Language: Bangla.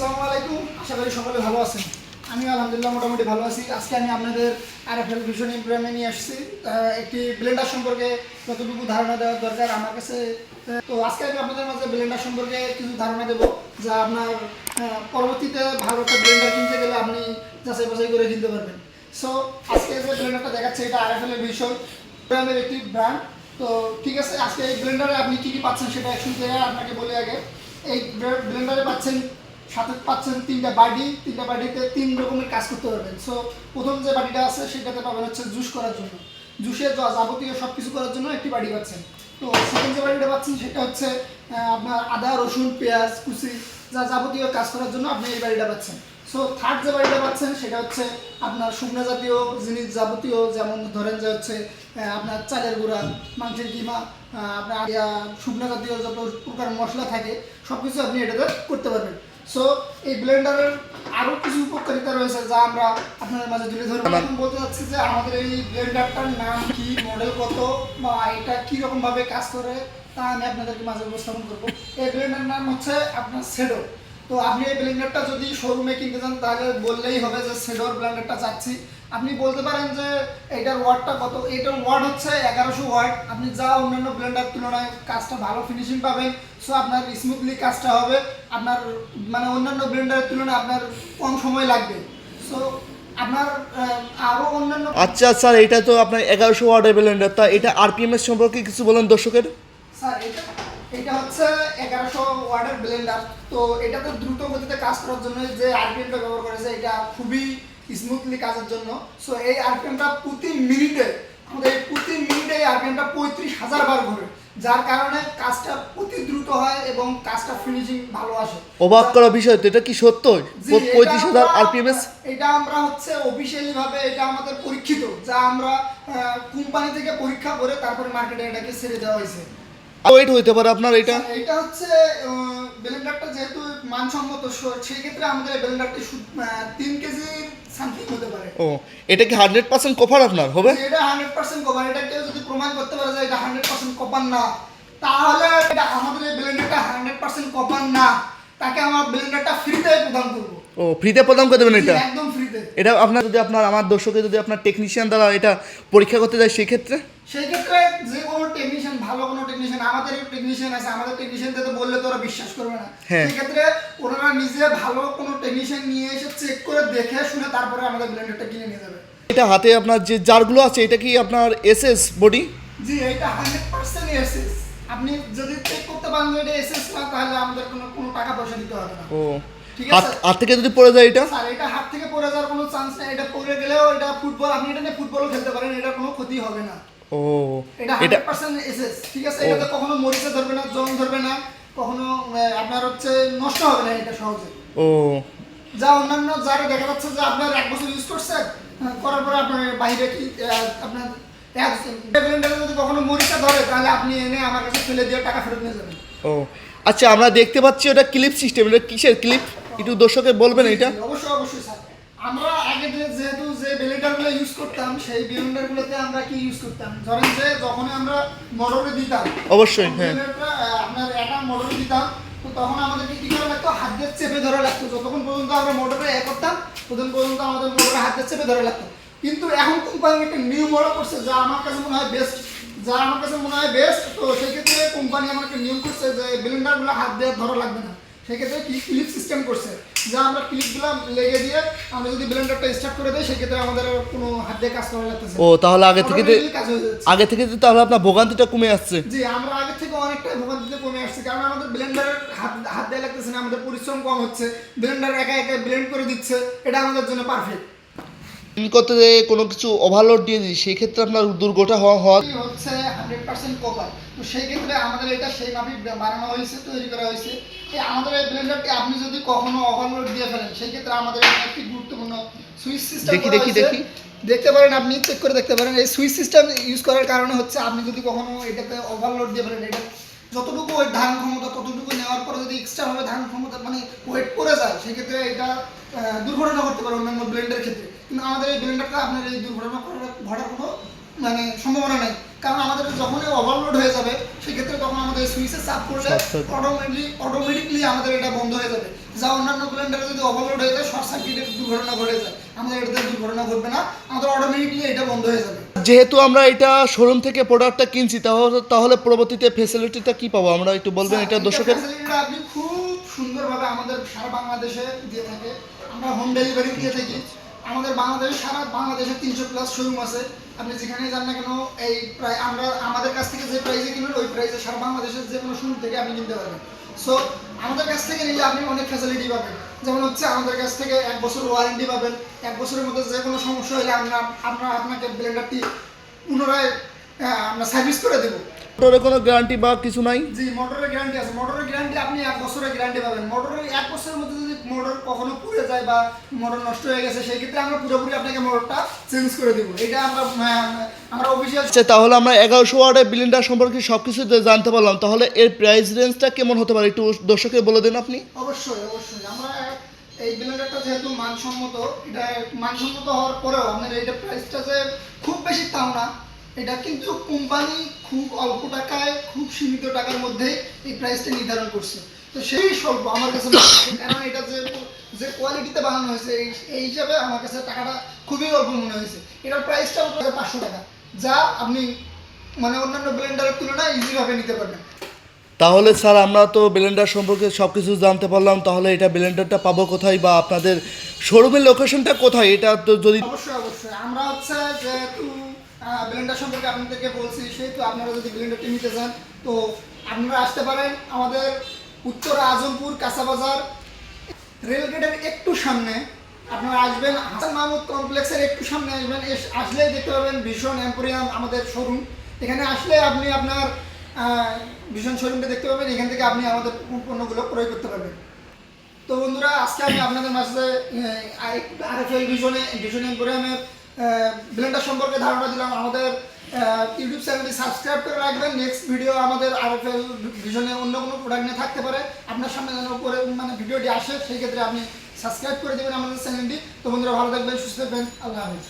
আসসালামু আলাইকুম, আশা করি সকলে ভালো আছেন। আমি আলহামদুলিল্লাহ মোটামুটি ভালো আছি। আজকে আমি আপনাদের আরএফএল ভিশন ইমপ্রুভমেন্টে নিয়ে আসছি একটি ব্লেন্ডার সম্পর্কে যতটুকু ধারণা দেওয়ার দরকার আমার কাছে। তো আজকে আমি আপনাদের মাঝে ব্লেন্ডার সম্পর্কে কিছু ধারণা দেবো, যা আপনার পরবর্তীতে ভালো একটা ব্লেন্ডার কিনতে গেলে আপনি যাচাই বাছাই করে কিনতে পারবেন। সো আজকে যে ব্লেন্ডারটা দেখাচ্ছে এটা আরএফএল ভিশন ব্র্যান্ডের একটি ব্র্যান্ড। তো ঠিক আছে, আজকে এই ব্লেন্ডারে আপনি কী কী পাচ্ছেন সেটা একটু আপনাকে বলে আগে। এই ব্লেন্ডারে সাথে পাচ্ছেন তিনটা বাটিতে তিন রকমের কাজ করতে পারবেন। সো প্রথম যে বাটিটা আছে সেটাতে পাবেন হচ্ছে জুস করার জন্য, জুসের যাবতীয় সব কিছু করার জন্য একটি বাটি পাচ্ছেন। তো সেকেন্ড যে বাটিটা পাচ্ছেন সেটা হচ্ছে আপনার আদা রসুন পেঁয়াজ কুচি যা যাবতীয় কাজ করার জন্য আপনি এই বাটিটা পাচ্ছেন। সো থার্ড যে বাটিটা পাচ্ছেন সেটা হচ্ছে আপনার শুকনো জাতীয় জিনিস যাবতীয়, যেমন ধরেন যে হচ্ছে আপনার চালের গুঁড়া, মাংসের কিমা, আপনার শুকনো জাতীয় যত প্রকার মশলা থাকে সব কিছু আপনি এটাতে করতে পারবেন। সো এই ব্লেন্ডারের আরও কিছু উপকারিতা রয়েছে যা আমরা আপনাদের মাঝে তুলে ধরবো। এখন বলতে চাচ্ছি যে আমাদের এই ব্লেন্ডারটার নাম কি, মডেল কত, বা এটা কীরকমভাবে কাজ করে তা আমি আপনাদেরকে মাঝে উপস্থাপন করবো। এই ব্লেন্ডারের নাম হচ্ছে আপনার সেডো। তো আপনি এই ব্লেন্ডারটা যদি শোরুমে কিনতে চান তাহলে বললেই হবে যে সেডোর ব্লেন্ডারটা চাচ্ছি। আপনি বলতে পারেন যে এটার ওয়াটটা কত, এটার ওয়াট হচ্ছে 1100 ওয়াট। আপনি যা অন্যান্য ব্লেন্ডার তুলনায় কাজটা ভালো ফিনিশিং পাবেন। সো আপনার স্মুথলি কাজটা হবে, আপনার মানে অন্যান্য ব্লেন্ডারের তুলনায় আপনার কম সময় লাগবে। সো আপনার আরও অন্যান্য আচ্ছা স্যার, এটা তো আপনার 1100 ওয়াটের ব্লেন্ডার, তা এটা আরপিএমএস সম্পর্কে কিছু বলেন দর্শকের। স্যার এটা হচ্ছে 1100 ওয়াটের ব্লেন্ডার। তো এটাতে দ্রুত গতিতে কাজ করার জন্য যে আরপিএমটা ব্যবহার করেছে এটা খুবই স্মুথলি কাজের জন্য। সো এই আরপিএমটা প্রতি মিনিটে এই আরপিএমটা 35,000 বার ঘুরে, যার কারণে কাজটা অতি দ্রুত হয় এবং কাজটা ফিনিশিং ভালো আসে। অবাক করা বিষয় তো, এটা কি সত্য? 35,000 আরপিএমএস? এটা আমরা হচ্ছে অফিশিয়ালি ভাবে এটা আমাদের পরীক্ষিত, যা আমরা কোম্পানি থেকে পরীক্ষা করে তারপরে মার্কেটে এটাকে ছেড়ে দেওয়া হয়েছে। ওয়েট হইতে পারে আপনার এটা হচ্ছে ব্লেন্ডারটা যেহেতু মানসম্মত, সেই ক্ষেত্রে আমাদের ব্লেন্ডারটি 3 কেজি সামথিং হতে পারে। ও, এটা কি 100% কভার আপনার হবে? এটা 100% কভার। এটা কেউ যদি প্রমাণ করতে পারে যে এটা 100% কভার না, তাহলে এটা আমাদের এই ব্লেন্ডারটা 100% কভার না, তাকে আমার ব্লেন্ডারটা ফ্রিতে প্রদান করব। ও, ফ্রিতে প্রদান করে দেবেন এটা? একদম ফ্রিতে। এটা আপনার যদি আমার দর্শকে যদি আপনার টেকনিশিয়ান দ্বারা এটা পরীক্ষা করতে যায় সেই ক্ষেত্রে যে কোনো টেকনিশিয়ান, ভালো কোনো টেকনিশিয়ান, আমাদের টেকনিশিয়ান আছে, আমাদের টেকনিশিয়ানদের বললে তো ওরা বিশ্বাস করবে না। সেই ক্ষেত্রে ওনারা নিজে ভালো কোনো টেকনিশিয়ান নিয়ে এসে চেক করে দেখে শুনে তারপরে আমাদের ব্লেন্ডারটা কিনে নিয়ে যাবে। এটা হাতে আপনার যে জারগুলো আছে এটা কি আপনার এসএস বডি? জি, এটা 100% এসএস। আপনি যদি চেক করতে পারেন যে এটা এসএস না, তাহলে আমাদের কোনো টাকা পয়সা দিতে হবে না। ও, ঠিক আছে। হাত থেকে যদি পড়ে যায় এটা? স্যার এটা হাত থেকে পড়ে যাওয়ার কোনো চান্স নেই। এটা পড়ে গেলেও এটা ফুটবল, আপনি এটা নিয়ে ফুটবলও খেলতে পারেন, এটা কোনো ক্ষতি হবে না। ও, এটা 100% এসএস। ঠিক আছে। এটাতে কখনো মরিচা ধরবে না, জং ধরবে না, কখনো আপনার হচ্ছে নষ্ট হবে না এটা সহজে। ও, যা অন্যান্য যারা দেখা যাচ্ছে যে আপনার 1 বছর ইউজ করছেন, করার পরে আপনার বাইরে কি আপনার ব্লেন্ডারে যদি কখনো মরিচা ধরে তাহলে আপনি এনে আমার কাছে ফেলে দিয়ে টাকা ফেরত নিয়ে যাবেন। ও আচ্ছা, আমরা দেখতে পাচ্ছি ওটা ক্লিপ সিস্টেম। এটা কিসের ক্লিপ একটু দর্শকে বলবেন এটা? অবশ্যই স্যার। আমরা আগে যেহেতু যে ব্লেন্ডারগুলো ইউজ করতাম সেই ব্লেন্ডারগুলোতে আমরা কি ইউজ করতাম, ধরেন যে যখন আমরা মোটরে দিতাম, অবশ্যই হ্যাঁ, আপনার একটা মোটরে দিতাম, তো তখন আমাদেরকে কি করা লাগতো, হাত দিয়ে চেপে ধরা লাগতো। যতক্ষণ পর্যন্ত আমরা মোটরে করতাম ততক্ষণ পর্যন্ত আমাদের মোটরে হাত দিয়ে চেপে ধরা লাগতো। কিন্তু এখন কোম্পানি একটা নিউ মডেল করছে যা আমার কাছে মনে হয় বেস্ট। তো সেই ক্ষেত্রে কোম্পানি আমাকে নিয়ম করছে যে ব্লেন্ডারগুলো হাত দিয়ে ধরা লাগবে না। সেক্ষেত্রে ক্লিপ সিস্টেম করছে, যা আমরা ক্লিপগুলো লেগে দিয়ে আমরা যদি ব্লেন্ডারটা স্টার্ট করে দিই সেক্ষেত্রে আমাদের কোনো হাত দিয়ে কাজ করা লাগতেছে। ও, তাহলে আগে থেকে তাহলে আপনার ভোগান্তিটা কমে আসছে। জি, আমরা আগে থেকে অনেকটাই ভোগান্তিতে কমে আসছে, কারণ আমাদের ব্লেন্ডারের হাত দিয়ে লাগতেছে না, আমাদের পরিশ্রম কম হচ্ছে, ব্লেন্ডার একা ব্লেন্ড করে দিচ্ছে, এটা আমাদের জন্য পারফেক্ট। করতে কোনো কিছু ওভারলোড দিয়ে দিই সেই ক্ষেত্রে আপনার দুর্ঘটনা হওয়া হচ্ছে 100% কপার। তো সেই ক্ষেত্রে আমাদের এটা সেই মাফিক বানানো হয়েছে, তৈরি করা হয়েছে। আমাদের এই ব্লেন্ডারটি আপনি যদি কখনো ওভারলোড দিয়ে ফেলেন সেই ক্ষেত্রে আমাদের একটি গুরুত্বপূর্ণ সুইচ সিস্টেম দেখি দেখতে পারেন, আপনি চেক করে দেখতে পারেন। এই সুইচ সিস্টেম ইউজ করার কারণে হচ্ছে আপনি যদি কখনো এটাতে ওভারলোড দিয়ে ফেলেন, এটা যতটুকু ওয়েট ধারণ ক্ষমতা ততটুকু নেওয়ার পরে যদি এক্সট্রাভাবে ধারণ ক্ষমতা মানে ওয়েট পড়ে যায় সেক্ষেত্রে এটা দুর্ঘটনা ঘটতে পারে অন্যান্য ব্লেন্ডারের ক্ষেত্রে। কিন্তু আমাদের এই ব্লেন্ডারটা আপনার এই দুর্ঘটনা ঘটার কোনো মানে সম্ভাবনা নেই। কারণ আমাদের যখনই ওভারলোড হয়ে যাবে সেক্ষেত্রে তখন আমাদের সুইচে চাপ পড়লে অটোমেটিকলি আমাদের এটা বন্ধ হয়ে যাবে। যা অন্যান্য ব্লেন্ডারে যদি ওভারলোড হয়ে যায় শর্ট সার্কিটের দুর্ঘটনা ঘটে যায়, আমাদের এটাতে দুর্ঘটনা ঘটবে না, আমাদের অটোমেটিকলি এটা বন্ধ হয়ে যাবে। যেহেতু আমরা এটা শোরুম থেকে প্রোডাক্টটা কিনছি, তাহলে পরবর্তীতে ফেসিলিটিটা কি পাবো আমরা একটু বলবেন এটা দর্শকের? ফ্যাসিলিটিটা আপনি খুব সুন্দরভাবে আমাদের সারা বাংলাদেশে দিয়ে থাকে, আমরা হোম ডেলিভারি দিয়ে থাকি। আমাদের বাংলাদেশে সারা বাংলাদেশে 300+ শোরুম আছে, আপনি যেখানেই যান না কেন এই প্রায় আমরা আমাদের কাছ থেকে যে প্রাইসে কিনবেন ওই প্রাইসে সারা বাংলাদেশের যে কোনো শোরুম থেকে আপনি কিনতে পারবেন। সো আমাদের কাছ থেকে নিলে আপনি অনেক ফ্যাসিলিটি পাবেন, যেমন হচ্ছে আমাদের কাছ থেকে 1 বছর ওয়ারেন্টি পাবেন। 1 বছরের মধ্যে যে কোনো সমস্যা হলে আপনাকে ব্লেন্ডারটি পুনরায় আমরা সার্ভিস করে দেবো। মোটরের কোনো গ্যারান্টি বা কিছু নাই? জি, মোটরের গ্যারান্টি আছে। মোটরের গ্যারান্টি আপনি 1 বছরের গ্যারান্টি পাবেন। মোটরের 1 বছরের মধ্যে যদি মোটর কখনো পুড়ে যায় বা মোটর নষ্ট হয়ে গেছে সেই ক্ষেত্রে আমরা পুরোপুরি আপনাকে মোটরটা চেঞ্জ করে দেবো। এটা আমরা অফিসিয়াল। আচ্ছা, তাহলে আমরা 1100 ওয়াটের ব্লেন্ডার সম্পর্কে সব কিছু জানতে পারলাম, তাহলে এর প্রাইস রেঞ্জটা কেমন হতে পারে একটু দর্শককে বলে দিন আপনি। অবশ্যই আমরা এই ব্লেন্ডারটা যেহেতু মানসম্মত, এটা মানসম্মত হওয়ার পরেও আপনার এইটা প্রাইসটা যে খুব বেশি তাও না, এটা কিন্তু কোম্পানি খুব অল্প টাকায় খুব সীমিত টাকার মধ্যেই এই প্রাইসটা নির্ধারণ করছে। তো সেই স্বল্প আমার কাছে মনে হচ্ছে, কারণ এটা যে কোয়ালিটিতে বানানো হয়েছে এই হিসাবে আমার কাছে টাকাটা খুবই অল্প মনে হয়েছে। এটার প্রাইসটা 500 টাকা, যা আপনি মানে অন্যান্য ব্লেন্ডারের তুলনায় ইজিভাবে নিতে পারবেন। তাহলে স্যার আমরা তো ব্লেন্ডার সম্পর্কে সব কিছু জানতে পারলাম, তাহলে এটা ব্লেন্ডারটা পাবো কোথায় বা আপনাদের শোরুমের লোকেশনটা কোথায় এটা তো যদি। অবশ্যই আমরা হচ্ছে যেহেতু ব্লেন্ডার সম্পর্কে আপনাদেরকে বলছি, সেহেতু আপনারা যদি ব্লেন্ডারটি নিতে চান তো আপনারা আসতে পারেন আমাদের উত্তর আজমপুর কাঁচাবাজার রেলগেটের একটু সামনে। আপনারা আসবেন হাসান মাহমুদ কমপ্লেক্সের একটু সামনে আসবেন, আসলেই দেখতে পাবেন ভীষণ এম্পোরিয়াম আমাদের শোরুম। এখানে আসলে আপনি আপনার ভীষণ শোরুমটা দেখতে পাবেন, এখান থেকে আপনি আমাদের পণ্যগুলো ক্রয় করতে পারবেন। তো বন্ধুরা, আজকে আমি আপনাদের মাঝে আরএফএল ভীষণ এম্পোরিয়ামের ব্লেন্ডার সম্পর্কে ধারণা দিলাম। আমাদের ইউটিউব চ্যানেলটি সাবস্ক্রাইব করে রাখবেন। নেক্সট ভিডিও আমাদের আরএফএল ভিশনে অন্য কোনো প্রোডাক্ট নিয়ে থাকতে পারে, আপনার সামনে যেন উপরে মানে ভিডিওটি আসে সেই ক্ষেত্রে আপনি সাবস্ক্রাইব করে দেবেন আমাদের চ্যানেলটি। তো বন্ধুরা, ভালো থাকবেন, সুস্থ থাকবেন, আল্লাহ হাফেজ।